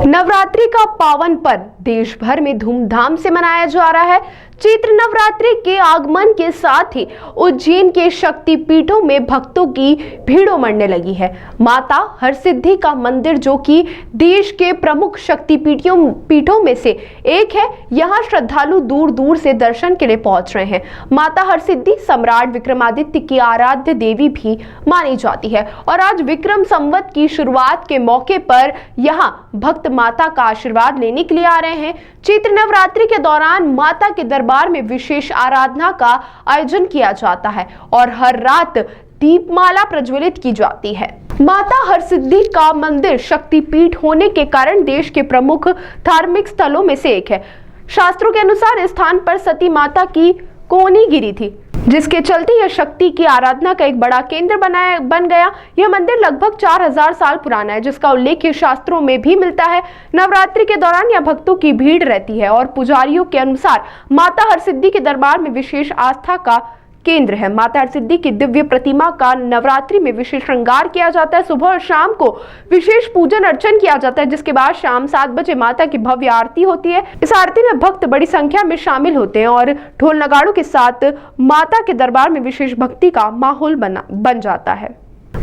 नवरात्रि का पावन पर्व देश भर में धूमधाम से मनाया जा रहा है। चैत्र नवरात्रि के आगमन के साथ ही उज्जैन के शक्ति पीठों में भक्तों की भीड़ उमड़ने लगी है। माता हरसिद्धि का मंदिर, जो कि देश के प्रमुख शक्ति पीठों में से एक है, यहाँ श्रद्धालु दूर दूर से दर्शन के लिए पहुंच रहे हैं। माता हरसिद्धि सम्राट विक्रमादित्य की आराध्य देवी भी मानी जाती है और आज विक्रम संवत की शुरुआत के मौके पर यहाँ भक्त माता का आशीर्वाद लेने के लिए आ रहे हैं। चैत्र नवरात्रि के दौरान माता के दरबार में विशेष आराधना का आयोजन किया जाता है और हर रात दीपमाला प्रज्वलित की जाती है। माता हरसिद्धि का मंदिर शक्तिपीठ होने के कारण देश के प्रमुख धार्मिक स्थलों में से एक है। शास्त्रों के अनुसार इस स्थान पर सती माता की कोनी गिरी थी, जिसके चलते यह शक्ति की आराधना का एक बड़ा केंद्र बन गया। यह मंदिर लगभग 4000 साल पुराना है, जिसका उल्लेख शास्त्रों में भी मिलता है। नवरात्रि के दौरान यह भक्तों की भीड़ रहती है और पुजारियों के अनुसार माता हरसिद्धि के दरबार में विशेष आस्था का केंद्र है। माता हरसिद्धि की दिव्य प्रतिमा का नवरात्रि में विशेष श्रृंगार किया जाता है। सुबह और शाम को विशेष पूजन अर्चन किया जाता है, जिसके बाद शाम 7 बजे माता की भव्य आरती होती है। इस आरती में भक्त बड़ी संख्या में शामिल होते हैं और ढोल नगाड़ों के साथ माता के दरबार में विशेष भक्ति का माहौल बन जाता है।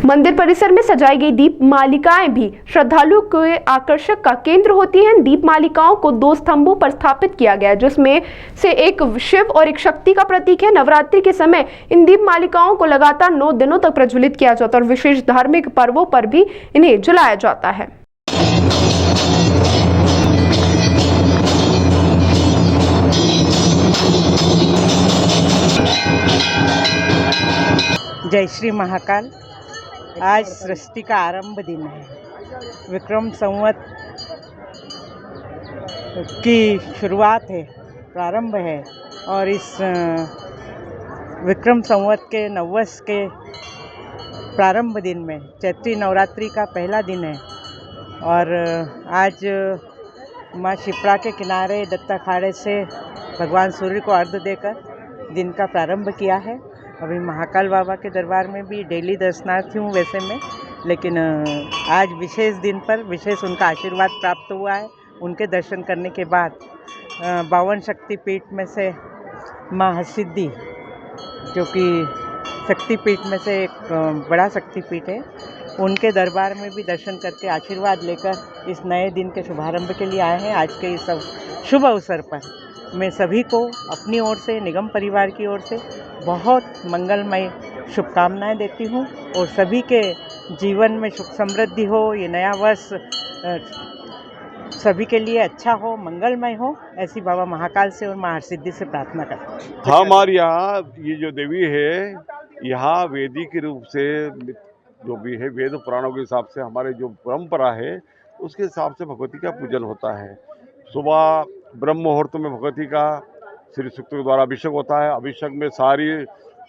मंदिर परिसर में सजाई गई दीप मालिकाएं भी श्रद्धालुओं के आकर्षक का केंद्र होती हैं। दीप मालिकाओं को 2 स्तंभों पर स्थापित किया गया है, जिसमें से एक शिव और एक शक्ति का प्रतीक है। नवरात्रि के समय इन दीप मालिकाओं को लगातार 9 दिनों तक प्रज्वलित किया जाता है और विशेष धार्मिक पर्वों पर भी इन्हें जलाया जाता है। जय श्री महाकाल। आज सृष्टि का आरंभ दिन है। विक्रम संवत की शुरुआत है, प्रारंभ है और इस विक्रम संवत के नववर्ष के प्रारंभ दिन में चैत्री नवरात्रि का पहला दिन है और आज माँ शिप्रा के किनारे दत्त अखाड़े से भगवान सूर्य को अर्घ्य देकर दिन का प्रारंभ किया है। अभी महाकाल बाबा के दरबार में भी डेली दर्शनार्थी हूँ वैसे मैं, लेकिन आज विशेष दिन पर विशेष उनका आशीर्वाद प्राप्त हुआ है। उनके दर्शन करने के बाद 52 शक्तिपीठ में से माँ हरसिद्धि, जो कि शक्तिपीठ में से एक बड़ा शक्तिपीठ है, उनके दरबार में भी दर्शन करके आशीर्वाद लेकर इस नए दिन के शुभारंभ के लिए आए हैं। आज के इस शुभ अवसर पर मैं सभी को अपनी ओर से, निगम परिवार की ओर से बहुत मंगलमय शुभकामनाएं देती हूं और सभी के जीवन में सुख समृद्धि हो, ये नया वर्ष सभी के लिए अच्छा हो, मंगलमय हो, ऐसी बाबा महाकाल से और माँ हरसिद्धि से प्रार्थना करते हैं। हमारे यहाँ ये जो देवी है, यहाँ वैदिक रूप से जो भी है, वेद पुराणों के हिसाब से हमारे जो परंपरा है उसके हिसाब से भगवती का पूजन होता है। सुबह ब्रह्म मुहूर्त में भगवती का श्री सूक्त के द्वारा अभिषेक होता है। अभिषेक में सारी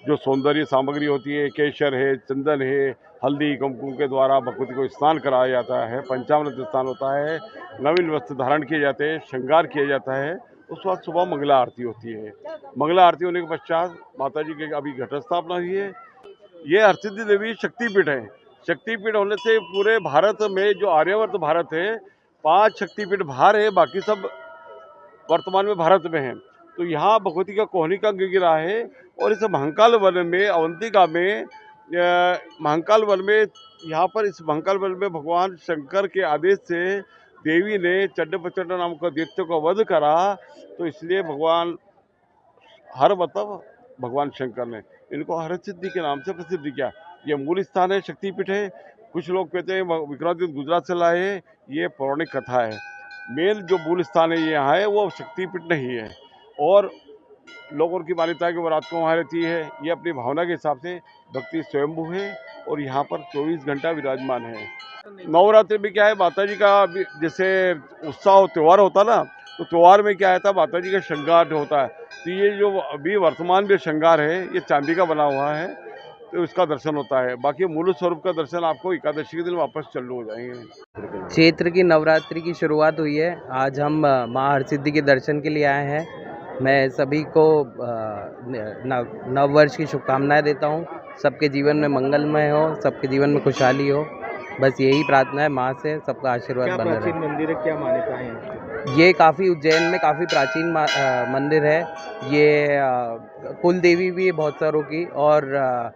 जो सौंदर्य सामग्री होती है, केसर है, चंदन है, हल्दी, कुमकुम के द्वारा भगवती को स्नान कराया जाता है। पंचामृत स्नान होता है, नवीन वस्त्र धारण किए जाते हैं, श्रृंगार किया जाता है। उस वक्त सुबह मंगला आरती होती है। मंगला आरती होने के पश्चात माता जी की अभी घट स्थापना हुई है। ये हरसिद्धि देवी शक्तिपीठ है। शक्तिपीठ होने से पूरे भारत में जो आर्यावर्त भारत है, 5 शक्तिपीठ बाहर है, बाकी सब वर्तमान में भारत में है। तो यहाँ भगवती का कोहनी का गिरा है और इस महाकाल वन में, अवंतिका में, महाकाल वन में, यहाँ पर इस महाकाल वन में भगवान शंकर के आदेश से देवी ने चंडप्रचंड नाम का दैत्य को वध करा। तो इसलिए भगवान शंकर ने इनको हरसिद्धि के नाम से प्रसिद्ध किया। ये मूल स्थान है, शक्तिपीठ है। कुछ लोग कहते हैं विक्रमादित्य गुजरात से लाए हैं, ये पौराणिक कथा है। मेन जो मूल स्थान है यहाँ है, वो शक्तिपीठ नहीं है और लोगों की मान्यता है कि वो रात को वहाँ रहती है। ये अपनी भावना के हिसाब से भक्ति स्वयंभू है और यहाँ पर 24 घंटा विराजमान है। नवरात्रि में क्या है, माता जी का जैसे उत्साह त्यौहार होता ना, तो त्यौहार में क्या है, माता जी का श्रृंगार होता है। तो ये जो अभी वर्तमान में श्रृंगार है, ये चांदी का बना हुआ है, तो इसका दर्शन होता है। बाकी मूल स्वरूप का दर्शन आपको एकादशी के दिन वापस चालू हो जाएंगे। चैत्र की नवरात्रि की शुरुआत हुई है। आज हम माँ हरसिद्धि के दर्शन के लिए आए हैं। मैं सभी को नव वर्ष की शुभकामनाएं देता हूं। सबके जीवन में मंगलमय हो, सबके जीवन में खुशहाली हो। बस यही प्रार्थना है माँ से, सबका आशीर्वाद क्या बना रहे। प्राचीन मंदिर है, क्या मान्यता है यहाँ? ये काफ़ी उज्जैन में काफ़ी प्राचीन मंदिर है। ये कुल देवी भी है बहुत सारों की, और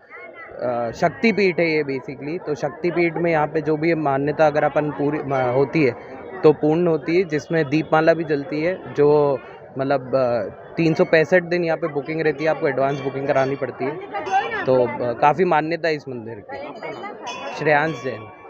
शक्तिपीठ है ये बेसिकली। तो शक्तिपीठ में यहाँ पे जो भी मान्यता अगर अपन पूरी होती है तो पूर्ण होती है, जिसमें दीपमाला भी जलती है, जो मतलब 365 दिन यहाँ पे बुकिंग रहती है, आपको एडवांस बुकिंग करानी पड़ती है। तो काफ़ी मान्यता है इस मंदिर की। श्रेयांश जैन।